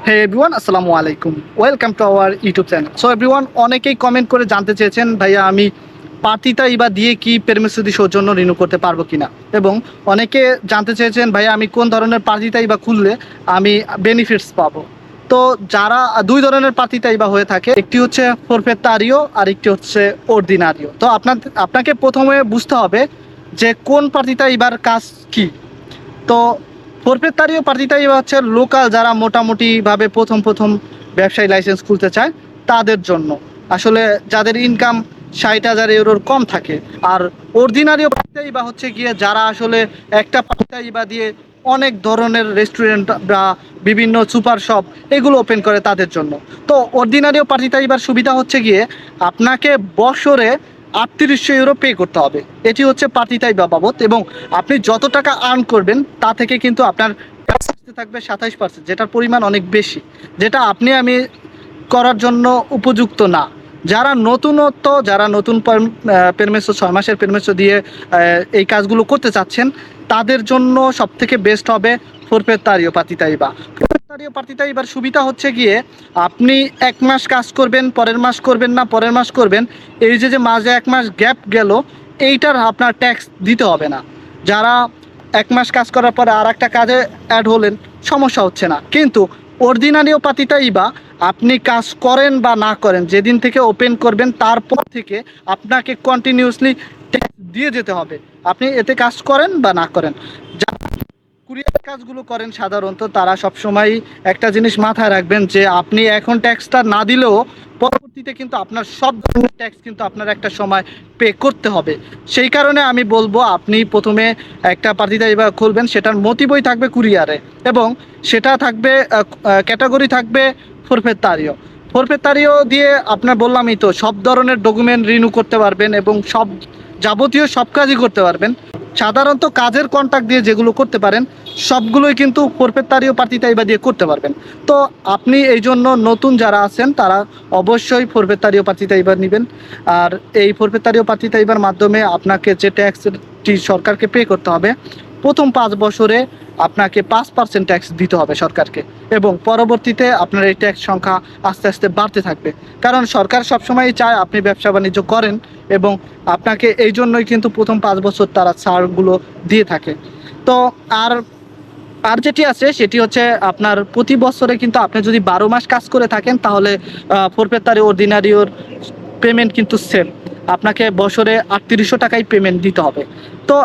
হে everyone, আসসালামু আলাইকুম। Welcome to our YouTube channel. So everyone, অনেকেই কমেন্ট করে জানতে চেয়েছেন, ভাইয়া আমি পাতিতা ইবা দিয়ে কি পেরমেসুদি সৌজন্য রিনিউ করতে পারবো কিনা, এবং অনেকে জানতে চেয়েছেন ভাইয়া আমি কোন ধরনের পাতিতা ইবা খুললে আমি বেনিফিটস পাবো। তো যারা দুই ধরনের পাতিতা ইবা হয়ে থাকে, একটি হচ্ছে ফরফেতারিও আর একটি হচ্ছে অর্ডিনারিও। তো আপনাকে প্রথমে বুঝতে হবে যে কোন পাতিতা ইবার কাজ কি। তো ফরফেতারিও পার্টিটাই হচ্ছে লোকাল যারা মোটামুটিভাবে প্রথম ব্যবসায়ী লাইসেন্স খুলতে চায় তাদের জন্য, আসলে যাদের ইনকাম 60,000 ইউরোর কম থাকে। আর অর্ডিনারিও পার্টিটাই বা হচ্ছে গিয়ে যারা আসলে একটা পার্টিটাই বা দিয়ে অনেক ধরনের রেস্টুরেন্ট বা বিভিন্ন সুপার শপ এগুলো ওপেন করে তাদের জন্য। তো অর্ডিনারিও পার্টিটাই এবার সুবিধা হচ্ছে গিয়ে আপনাকে বছরে 3800 ইউরো পে করতে হবে। এটি হচ্ছে পার্টিটাই বা বাবদ, এবং আপনি যত টাকা আর্ন করবেন তা থেকে কিন্তু আপনার ট্যাক্স আসতে থাকবে 27%, যেটার পরিমাণ অনেক বেশি, যেটা আমি করার জন্য উপযুক্ত না। যারা নতুন পেরমেসো 6 মাসের পেরমেসো দিয়ে এই কাজগুলো করতে চাচ্ছেন তাদের জন্য সব থেকে বেস্ট হবে ফরফেতারিও পাতিতাইবা। ফরফেতারিও পাতিতাইবার সুবিধা হচ্ছে গিয়ে আপনি 1 মাস কাজ করবেন, পরের মাস করবেন না, পরের মাস করবেন, এই যে মাঝে 1 মাস গ্যাপ গেল, এইটার আপনার ট্যাক্স দিতে হবে না। যারা 1 মাস কাজ করার পরে আর একটা কাজে অ্যাড হলেন, সমস্যা হচ্ছে না। কিন্তু অর্ডিনারিও পাতিতাইবা আপনি কাজ করেন বা না করেন, যেদিন থেকে ওপেন করবেন তারপর থেকে আপনাকে কন্টিনিউয়াসলি ট্যাক্স দিয়ে যেতে হবে, আপনি এতে কাজ করেন বা না করেন। যারা কুরিয়ার কাজগুলো করেন সাধারণত তারা সবসময় একটা জিনিস মাথায় রাখবেন যে আপনি এখন ট্যাক্সটা না দিলেও পরবর্তীতে কিন্তু আপনার সব ধরনের ট্যাক্স কিন্তু আপনার একটা সময় পে করতে হবে। সেই কারণে আমি বলবো আপনি প্রথমে একটা পার্টিদারি বা খুলবেন, সেটার মোটিভই থাকবে কুরিয়ারে, এবং সেটা থাকবে ক্যাটাগরি থাকবে ফরফেতারিও। ফরফেতারিও দিয়ে আপনার বললামই তো সব ধরনের ডকুমেন্ট রিনিউ করতে পারবেন এবং যাবতীয় সব কাজই করতে পারবেন। সাধারণত কাজের কন্ট্রাক্ট দিয়ে যেগুলো করতে পারেন সবগুলোই কিন্তু ফরফেতারিও পার্টিতাইবা দিয়ে করতে পারবেন। তো আপনি এই জন্য নতুন যারা আছেন তারা অবশ্যই ফরফেতারিও পার্টিতাইবা নেবেন। আর এই ফরফেতারিও পার্টিতাইবার মাধ্যমে আপনাকে যে ট্যাক্সটি সরকারকে পে করতে হবে, প্রথম 5 বছরে আপনাকে 5% ট্যাক্স দিতে হবে সরকারকে, এবং পরবর্তীতে আপনার এই ট্যাক্স সংখ্যা আস্তে আস্তে বাড়তে থাকবে। কারণ সরকার সবসময়ই চায় আপনি ব্যবসা বাণিজ্য করেন, এবং আপনাকে এই জন্যই কিন্তু প্রথম 5 বছর তারা ছাড়গুলো দিয়ে থাকে। তো আর আর যেটি আছে সেটি হচ্ছে আপনার প্রতি বছরে কিন্তু আপনি যদি 12 মাস কাজ করে থাকেন তাহলে ফরফেতারি অর্ডিনারিওর পেমেন্ট কিন্তু সেম, আপনাকে বছরে 3800 টাকাই পেমেন্ট দিতে হবে। তো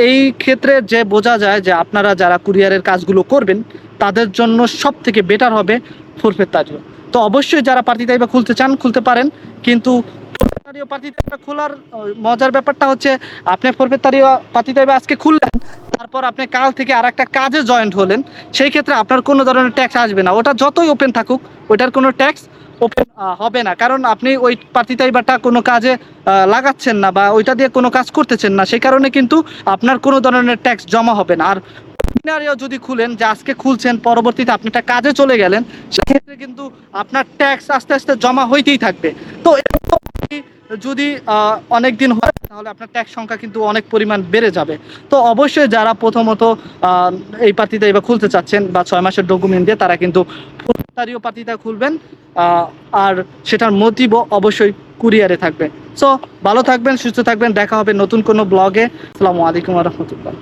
এই ক্ষেত্রে যে বোঝা যায় যে আপনারা যারা কুরিয়ারের কাজগুলো করবেন তাদের জন্য সব থেকে বেটার হবে ফরফেতারিও। তো অবশ্যই যারা পার্টিতাইবা খুলতে চান খুলতে পারেন, কিন্তু ফরফেতারিও পার্টিতাইবা খোলার মজার ব্যাপারটা হচ্ছে আপনি ফরফেতারিও পার্টিতাইবা আজকে খুললেন, তারপর আপনি কাল থেকে আর একটা কাজে জয়েন্ট হলেন, সেই ক্ষেত্রে আপনার কোনো ধরনের ট্যাক্স আসবে না। ওটা যতই ওপেন থাকুক ওইটার কোনো ট্যাক্স ওপেন হবে না, কারণ আপনি ওই পার্টিতাইবাটা কোনো কাজে লাগাচ্ছেন না বা ওইটা দিয়ে কোনো কাজ করতেছেন না, সেই কারণে কিন্তু আপনার কোনো ধরনের ট্যাক্স জমা হবে না। আর অর্ডিনারিও যদি খুলেন, যে আজকে খুলছেন পরবর্তীতে আপনি একটা কাজে চলে গেলেন, সেক্ষেত্রে কিন্তু আপনার ট্যাক্স আস্তে আস্তে জমা হইতেই থাকবে। তো যদি অনেক দিন হয় তাহলে আপনার ট্যাক্স সংখ্যা কিন্তু অনেক পরিমাণ বেড়ে যাবে। তো অবশ্যই যারা প্রথমত এই পার্টিটা এবার খুলতে চাচ্ছেন বা 6 মাসের ডকুমেন্ট দিয়ে, তারা কিন্তু ফরফেতারিও পার্টিটা খুলবেন, আর সেটার মোটিভও অবশ্যই কুরিয়ারে থাকবে। সো ভালো থাকবেন, সুস্থ থাকবেন, দেখা হবে নতুন কোনো ব্লগে। আসসালামু আলাইকুম ওয়া রাহমাতুল্লাহ।